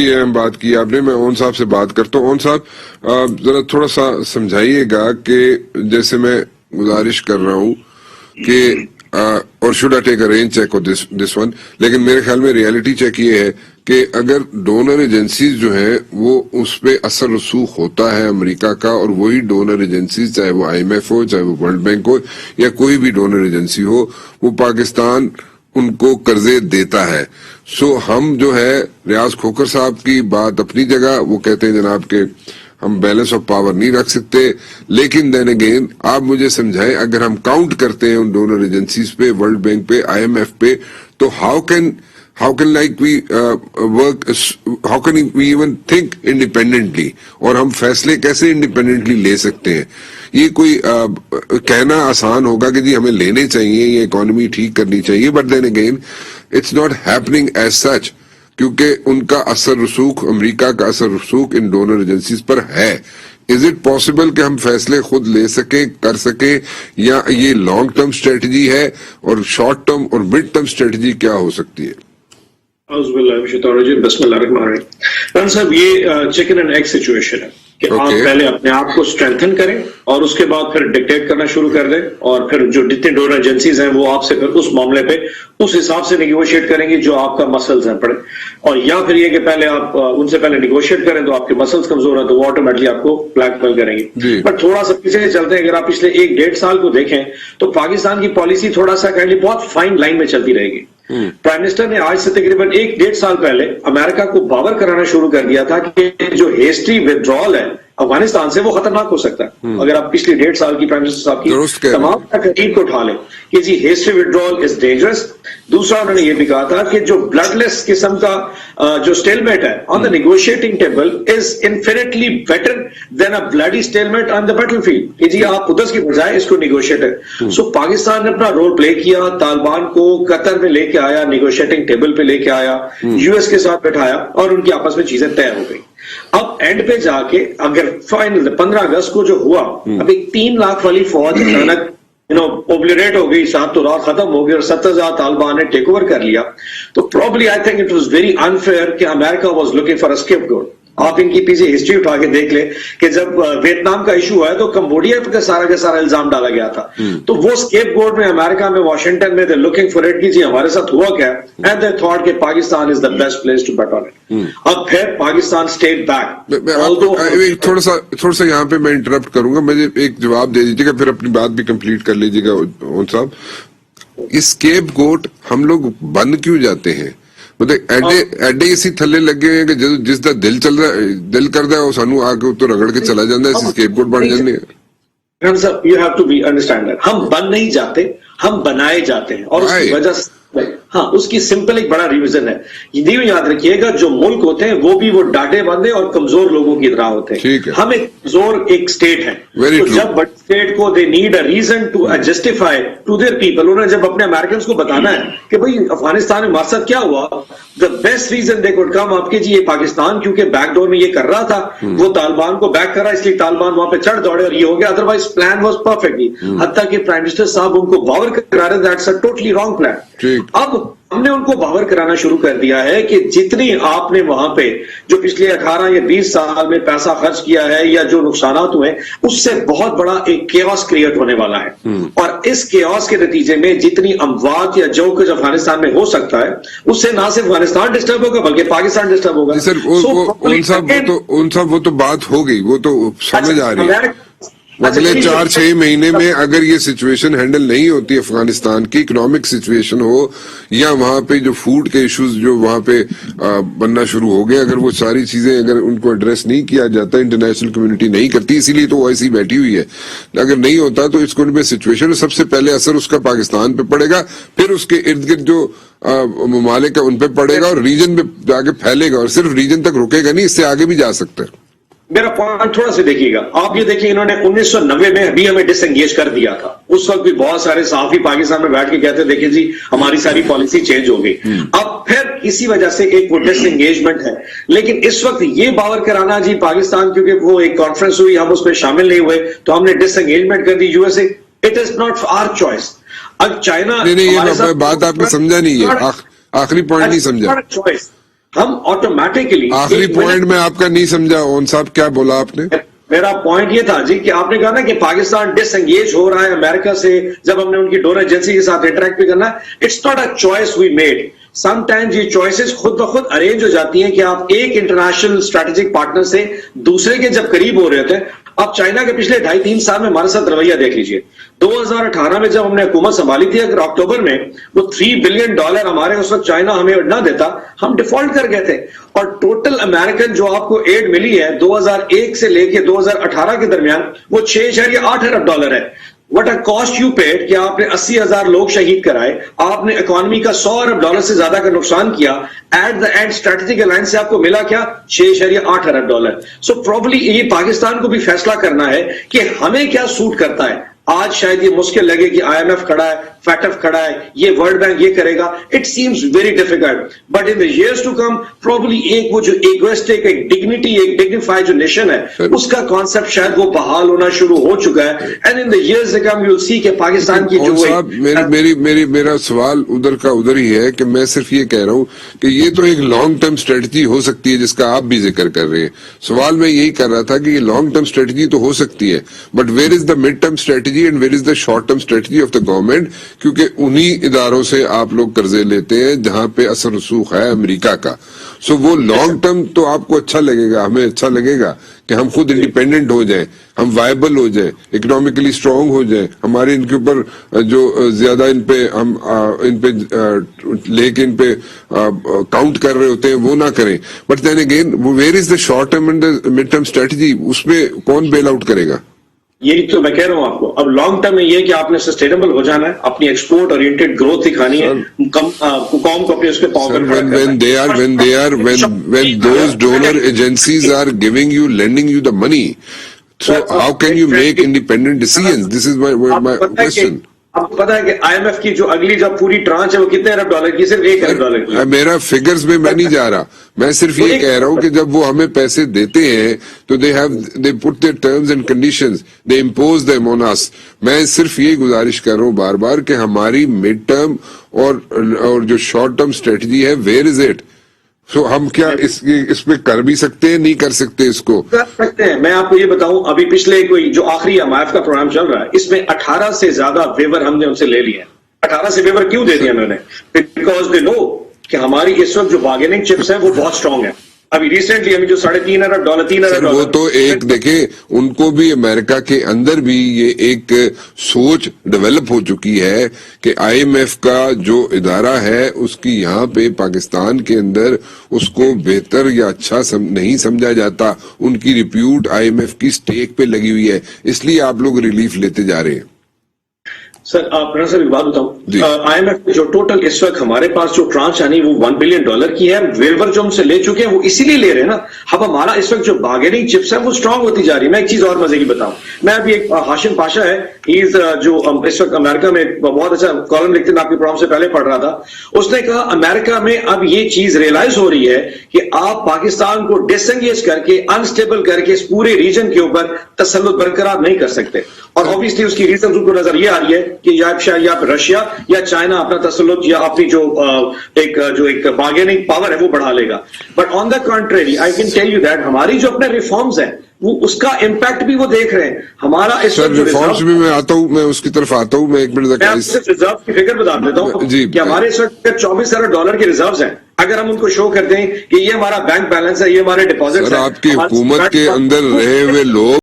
یہ اہم بات کی آپ نے. میں اون صاحب سے بات کرتا ہوں. اون صاحب ذرا تھوڑا سا سمجھائیے گا کہ جیسے میں گزارش کر رہا ہوں کہ اور should I take a rain check of this one, لیکن میرے خیال میں ریالٹی چیک یہ ہے کہ اگر ڈونر ایجنسیز جو ہیں وہ اس پہ اثر رسوخ ہوتا ہے امریکہ کا، اور وہی ڈونر ایجنسیز چاہے وہ آئی ایم ایف ہو، چاہے وہ ورلڈ بینک ہو، یا کوئی بھی ڈونر ایجنسی ہو، وہ پاکستان ان کو قرضے دیتا ہے. سو ہم جو ہے ریاض کھوکر صاحب کی بات اپنی جگہ، وہ کہتے ہیں جناب کہ ہم بیلنس آف پاور نہیں رکھ سکتے، لیکن دین اگین آپ مجھے سمجھائیں اگر ہم کاؤنٹ کرتے ہیں ان ڈونر ایجنسیز پہ، ورلڈ بینک پہ، آئی ایم ایف پہ، تو how can like we work, how can we even think independently، اور ہم فیصلے کیسے انڈیپینڈنٹلی لے سکتے ہیں؟ یہ کوئی کہنا آسان ہوگا کہ جی ہمیں لینے چاہیے، یہ اکانومی ٹھیک کرنی چاہیے، but then again it's not happening as such, کیونکہ ان کا اثر رسوخ، امریکہ کا اثر رسوخ ان ڈونر ایجنسیز پر ہے. از اٹ پاسبل کہ ہم فیصلے خود لے سکیں، کر سکیں، یا یہ لانگ ٹرم اسٹریٹجی ہے، اور شارٹ ٹرم اور مڈ ٹرم اسٹریٹجی کیا ہو سکتی ہے؟ بسم اللہ الرحمن الرحیم. رن صاحب، یہ چکن اینڈ ایگ سچویشن ہے کہ آپ پہلے اپنے آپ کو اسٹرینتھن کریں اور اس کے بعد پھر ڈکٹیٹ کرنا شروع کر دیں، اور پھر جو جتنے ڈونر ایجنسیز ہیں وہ آپ سے پھر اس معاملے پہ اس حساب سے نیگوشیٹ کریں گے جو آپ کا مسلز ہیں پڑے، اور یا پھر یہ کہ پہلے آپ ان سے پہلے نیگوشیٹ کریں تو آپ کے مسلز کمزور ہیں تو وہ آٹومیٹلی آپ کو بلیک میل کریں گے. بٹ تھوڑا سا پیچھے چلتے ہیں، اگر آپ پچھلے 1-1.5 سال کو دیکھیں تو پاکستان کی پالیسی تھوڑا سا کائنڈلی بہت فائن لائن میں چلتی رہے گی. پرائم منسٹر نے آج سے تقریباً 1-1.5 سال پہلے امریکہ کو باور کرانا شروع کر دیا تھا کہ جو ہیسٹری ودرال ہے افغانستان سے وہ خطرناک ہو سکتا ہے. اگر آپ پچھلی 1.5 سال کی پرائم منسٹر صاحب کی تمام تقریر کو اٹھا لیں کہ جی ہیسٹری ودرال از ڈینجرس. دوسرا انہوں نے یہ بھی کہا تھا کہ جو بلڈ لیس قسم کا جو سٹیل میٹ ہے on the negotiating table is infinitely better than a bloody stalemate on the battlefield, کہ جی آپ قدس کی بجائے اس کو نیگوشیٹ ہے. سو پاکستان نے اپنا رول پلے کیا، طالبان کو قطر میں لے کے آیا، نیگوشیٹنگ ٹیبل پہ لے کے آیا، یو ایس کے ساتھ بٹھایا، اور ان کی آپس میں چیزیں طے ہو گئی. اب اینڈ پہ جا کے اگر فائنل 15 اگست کو جو ہوا، ابھی 3 لاکھ والی فوج اچانک اوبلیریٹ ہو گئی، 7 تو رات ختم ہو گئی، اور 70,000 طالبان نے ٹیک اوور کر لیا. تو probably I think it was very unfair کہ America was looking for a scapegoat. آپ ان کی پیچھے ہسٹری اٹھا کے دیکھ لیں کہ جب ویتنام کا ایشو ہے تو کمبوڈیا پہ سارا کا سارا الزام ڈالا گیا تھا. تو وہ اسکیپ گوٹ میں امریکہ میں واشنگٹن میں لوکنگ فار اٹ کہ جی ہمارے ساتھ ہوا کیا، اینڈ دے تھاٹ کہ Pakistan is the best place to bet on it. اب پھر پاکستان اسٹیٹ بیک. تھوڑا سا یہاں پہ میں انٹرپٹ کروں گا، مجھے ایک جواب دے دیجیے گا، پھر اپنی بات بھی کمپلیٹ کر لیجیے گا. اون صاحب، اسکیپ گوٹ ہم لوگ بن کیوں جاتے ہیں؟ ایڈے اسی تھلے لگے ہیں کہ جس کا دل کرتا ہے وہ سانو آ کے تو رگڑ کے چلا جاتا ہے، اسکیپ گوٹ بن جانے. You have to be understand that. ہم بن نہیں جاتے، ہم بنائے جاتے ہیں، اور اس کی وجہ سے ہاں اس کی سمپل ایک بڑا ریویژن ہے. یہ یاد رکھیے گا جو ملک ہوتے ہیں وہ بھی وہ ڈاٹے بندے اور کمزور لوگوں کی طرح ہوتے ہیں. ہم ایک کمزور ایک اسٹیٹ ہے، تو جب بڑی اسٹیٹ کو they need a reason to justify to their people, انہوں نے جب اپنے امریکنس کو بتانا ہے کہ بھائی افغانستان میں مقصد کیا ہوا، the best reason they could come آپ کے جی یہ پاکستان کیونکہ بیک ڈور میں یہ کر رہا تھا، وہ طالبان کو بیک کر رہا اس لیے طالبان وہاں پہ چڑھ دوڑے اور یہ ہو گیا، ادروائز پلان واز پرفیکٹلی. حتیٰ کہ پرائم منسٹر صاحب ان کو باور کرا رہے that's a totally wrong plan. اب ہم نے ان کو باور کرانا شروع کر دیا ہے کہ جتنی آپ نے وہاں پہ جو پچھلے 18 یا 20 سال میں پیسہ خرچ کیا ہے یا جو نقصانات ہوئے اس سے بہت بڑا ایک کیوس کریٹ ہونے والا ہے. اور اس کیوس کے نتیجے میں جتنی اموات یا جو کچھ افغانستان میں ہو سکتا ہے اس سے نہ صرف افغانستان ڈسٹرب ہوگا بلکہ پاکستان ڈسٹرب ہوگا. ان صاحب وہ تو بات ہو گئی، وہ تو سمجھ آ رہی ہے. اگلے 4-6 مہینے میں اگر یہ سچویشن ہینڈل نہیں ہوتی، افغانستان کی اکنامک سچویشن ہو یا وہاں پہ جو فوڈ کے ایشوز جو وہاں پہ بننا شروع ہو گئے، اگر وہ ساری چیزیں اگر ان کو ایڈریس نہیں کیا جاتا، انٹرنیشنل کمیونٹی نہیں کرتی، اسی لیے تو وہ ایسی بیٹھی ہوئی ہے، اگر نہیں ہوتا تو اس کو سچویشن سب سے پہلے اثر اس کا پاکستان پہ پڑے گا، پھر اس کے ارد گرد جو ممالک ہے ان پہ پڑے گا اور ریجن پہ جا کے پھیلے گا، اور صرف ریجن تک رکے گا نہیں، اس سے آگے بھی جا سکتا ہے. میرا پوائنٹ تھوڑا سا دیکھیے گا آپ، یہ دیکھیں انہوں نے 1990 میں بھی ہمیں ڈس انگیج کر دیا تھا. اس وقت بھی بہت سارے صحافی پاکستان میں بیٹھ کے کہتے دیکھیں جی ہماری ساری پالیسی چینج ہو گئی. اب پھر اسی وجہ سے ایک وہ ڈس انگیجمنٹ ہے. لیکن اس وقت یہ باور کرانا جی پاکستان کیونکہ وہ ایک کانفرنس ہوئی ہم اس میں شامل نہیں ہوئے تو ہم نے ڈس انگیجمنٹ کر دی U S A, it is not our choice. اب چائنا بات آپ نے سمجھا نہیں ہے، آخری پوائنٹ نہیں سمجھا. ہم آٹومیٹکلی آخری پوائنٹ میں آپ کا نہیں سمجھا اون صاحب، کیا بولا آپ نے؟ میرا پوائنٹ یہ تھا جی کہ آپ نے کہا نا کہ پاکستان ڈس انگیج ہو رہا ہے امریکہ سے، جب ہم نے ان کی ڈونر ایجنسی کے ساتھ انٹریکٹ بھی کرنا، it's not a choice we made. Sometimes یہ چوائسز خود بخود ارینج ہو جاتی ہیں کہ آپ ایک انٹرنیشنل اسٹریٹجک پارٹنر سے دوسرے کے جب قریب ہو رہے ہوتے ہیں. آپ چائنا کے پچھلے 2.5-3 سال میں ہمارے ساتھ رویہ دیکھ لیجئے. 2018 میں جب ہم نے حکومت سنبھالی تھی، اگر اکتوبر میں وہ $3 بلین ہمارے اس وقت چائنا ہمیں نہ دیتا، ہم ڈیفالٹ کر گئے تھے. اور ٹوٹل امریکن جو آپ کو ایڈ ملی ہے 2001 سے لے کے 2018 کے درمیان وہ $6.8 ارب ہے. What a cost you paid کہ آپ نے 80,000 لوگ شہید کرائے، آپ نے اکانومی کا $100 ارب سے زیادہ کا نقصان کیا. At the end strategic alliance سے آپ کو ملا کیا؟ $6.8 ارب. سو پروبلی یہ پاکستان کو بھی فیصلہ کرنا ہے کہ ہمیں کیا سوٹ کرتا ہے. آج شاید یہ مشکل لگے کہ IMF کھڑا ہے، FATF کھڑا ہے، یہ ورلڈ بینک یہ کرے گا. It seems very difficult, but in the years to come probably ایک وہ جو ایگوسٹک، ایک ڈگنیٹی، ایک ڈگنیفائی جو نیشن ہے، اس کا کانسیپٹ شاید وہ بحال ہونا شروع ہو چکا ہے. And in the years to come you will see کہ پاکستان کی جو میرا سوال ادھر کا ادھر ہی ہے کہ میں صرف یہ کہہ رہا ہوں کہ یہ تو ایک لانگ ٹرم اسٹریٹجی ہو سکتی ہے جس کا آپ بھی ذکر کر رہے ہیں. سوال میں یہی کر رہا تھا کہ یہ لانگ ٹرم اسٹریٹجی تو ہو سکتی ہے، but where is the mid term strategy and where is the short term strategy of the government? کیونکہ انہی اداروں سے آپ لوگ قرضے لیتے ہیں جہاں پہ اثر رسوخ ہے امریکہ کا. سو وہ لانگ ٹرم تو آپ کو اچھا لگے گا، ہمیں اچھا لگے گا کہ ہم خود انڈیپینڈنٹ ہو جائیں، ہم وائبل ہو جائیں، اکنامکلی اسٹرانگ ہو جائیں، ہمارے ان کے اوپر جو زیادہ ان پہ لے کے ان پہ کاؤنٹ کر رہے ہوتے ہیں وہ نہ کریں. But then again where is the short term and the mid term strategy? اس میں کون بیل آؤٹ کرے گا؟ یہی تو میں کہہ رہا ہوں آپ کو. اب لانگ ٹرم میں یہ کہ آپ نے سسٹینیبل ہو جانا ہے، اپنی ایکسپورٹ اورینٹڈ گروتھ دکھانی ہے، قوم کو اپنے اس کے پاؤں پر کھڑا کرنا ہے. when those donor agencies are giving you, lending you the money, so how can you make independent decisions? This is my question. آپ کو پتا ہے کہ IMF کی جو اگلی جب پوری ٹرانچ ہے وہ کتنے ارب ڈالر کی؟ صرف $1 ارب کی. میرا فگرز میں نہیں جا رہا، میں صرف یہ کہہ رہا ہوں کہ جب وہ ہمیں پیسے دیتے ہیں تو they put their terms and conditions, they impose them on us. میں صرف یہ گزارش کر رہا ہوں بار بار کہ ہماری مڈ ٹرم اور جو شارٹ ٹرم اسٹریٹجی ہے where is it؟ سو ہم کیا اس پہ کر بھی سکتے ہیں، نہیں کر سکتے؟ اس کو کر سکتے ہیں. میں آپ کو یہ بتاؤں، ابھی پچھلے کوئی جو آخری IMF کا پروگرام چل رہا ہے اس میں 18 سے زیادہ ویور ہم نے ان سے لے لیے ہیں. 18 سے ویور کیوں دے دیا انہوں نے؟ بیکاز دے نو کہ ہماری اس وقت جو بارگیننگ چپس ہیں وہ بہت اسٹرانگ ہیں. ابھی ریسنٹلی ہمیں جو $3.5 ارب $3 ارب وہ تو ایک دیکھیں، ان کو بھی امریکہ کے اندر بھی یہ ایک سوچ ڈیولپ ہو چکی ہے کہ IMF کا جو ادارہ ہے اس کی یہاں پہ پاکستان کے اندر اس کو بہتر یا اچھا نہیں سمجھا جاتا. ان کی ریپیوٹ IMF کی سٹیک پہ لگی ہوئی ہے، اس لیے آپ لوگ ریلیف لیتے جا رہے ہیں. سر آپ ایک بات بتاؤں، IMF جو ٹوٹل اس وقت ہمارے پاس جو ٹرانچ آنی وہ $1 بلین کی ہے. ویور جو ہم سے لے چکے ہیں وہ اسی لیے لے رہے ہیں نا. اب ہمارا اس وقت جو بارگیننگ چپس ہے وہ اسٹرانگ ہوتی جا رہی ہے. میں ایک چیز اور مزے کی بتاؤں، میں ابھی ایک ہاشم پاشا ہے، جو اس وقت امریکہ میں بہت اچھا کالم لکھتے ہیں، آپ کے پروگرام سے پہلے پڑھ رہا تھا. اس نے کہا امریکہ میں اب یہ چیز ریئلائز ہو رہی ہے کہ آپ پاکستان کو ڈس انگیج کر کے، انسٹیبل کر کے اس پورے ریجن کے اوپر تسلط برقرار نہیں کر سکتے. اور obviously اس کی ریزنز ان کو نظر یہ آ رہی ہے کہ یا رشیا یا چائنا اپنا تسلط یا اپنی جو ایک بارگیننگ پاور ہے وہ بڑھا لے گا. But on the contrary I can tell you that ہماری جو اپنے ریفارمز ہیں وہ اس کا امپیکٹ بھی وہ دیکھ رہے ہیں. ہمارا اس وقت ریفارمز بھی میں آتا ہوں، میں اس کی طرف آتا ہوں. میں ایک منٹ ریزرو کی فگر بتا دیتا ہوں کہ ہمارے اس وقت $24 ارب کے ریزروز ہیں. اگر ہم ان کو شو کر دیں کہ یہ ہمارا بینک بیلنس ہے، یہ ہمارے ڈپازٹ ہے. آپ کی حکومت کے اندر رہے ہوئے لوگ